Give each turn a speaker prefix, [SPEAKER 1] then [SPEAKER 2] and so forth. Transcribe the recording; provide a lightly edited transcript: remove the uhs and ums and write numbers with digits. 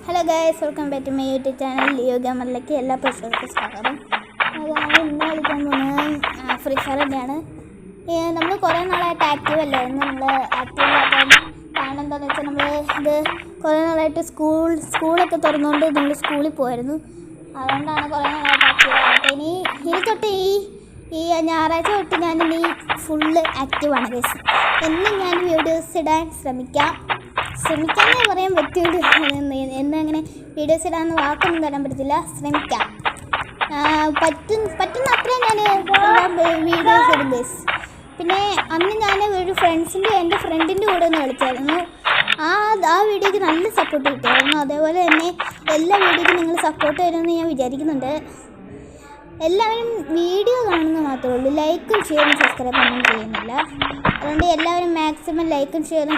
[SPEAKER 1] Hello guys, welcome back to my YouTube channel Leo ഗെയിമറിലേക്ക് എല്ലാ പ്രേക്ഷകർക്കും സ്വാഗതം. അതാണ് ഇന്ന് കളിക്കാൻ പോകുന്നത് ഫ്രീ ഫയർ തന്നെയാണ്. നമ്മൾ കുറേ നാളായിട്ട് ആക്റ്റീവ് അല്ലായിരുന്നു. നമ്മൾ ആക്റ്റീവ് ഇല്ലാത്തത് കാരണം എന്താണെന്ന് വെച്ചാൽ നമ്മൾ ഇത് കുറേ നാളായിട്ട് സ്കൂളൊക്കെ തുറന്നുകൊണ്ട് നമ്മൾ സ്കൂളിൽ പോയിരുന്നു. അതുകൊണ്ടാണ് കുറേ നാളായിട്ട് ആക്റ്റീവ് ആയിട്ട്. ഇനി തൊട്ട് ഈ ഞായറാഴ്ച തൊട്ട് ഞാനിനി ഫുള്ള് ആക്റ്റീവാണ് ഗൈസ്. എന്നും ഞാൻ വീഡിയോസ് ഇടാൻ ശ്രമിക്കാനേ പറയാൻ പറ്റുള്ളൂ. എന്നങ്ങനെ വീഡിയോസ് ഇടാമെന്ന് വാക്കൊന്നും തരാൻ പറ്റത്തില്ല. ശ്രമിക്കാം, പറ്റുന്ന അത്രയും ഞാൻ വീഡിയോസ് ഇടും ഗൈസ്. പിന്നെ അന്ന് ഞാൻ ഒരു എൻ്റെ ഫ്രണ്ടിൻ്റെ കൂടെ ഒന്ന് കളിച്ചായിരുന്നു. ആ വീഡിയോയ്ക്ക് നല്ല സപ്പോർട്ട് കിട്ടിയായിരുന്നു. അതേപോലെ തന്നെ എല്ലാ വീഡിയോയ്ക്കും നിങ്ങൾ സപ്പോർട്ട് തരുമെന്ന് ഞാൻ വിചാരിക്കുന്നുണ്ട്. എല്ലാവരും വീഡിയോ കാണുന്നത് മാത്രമേ ഉള്ളൂ, ലൈക്കും ഷെയറും സബ്സ്ക്രൈബ് ഒന്നും ചെയ്യുന്നില്ല. അതുകൊണ്ട് എല്ലാവരും മാക്സിമം ലൈക്കും ഷെയറും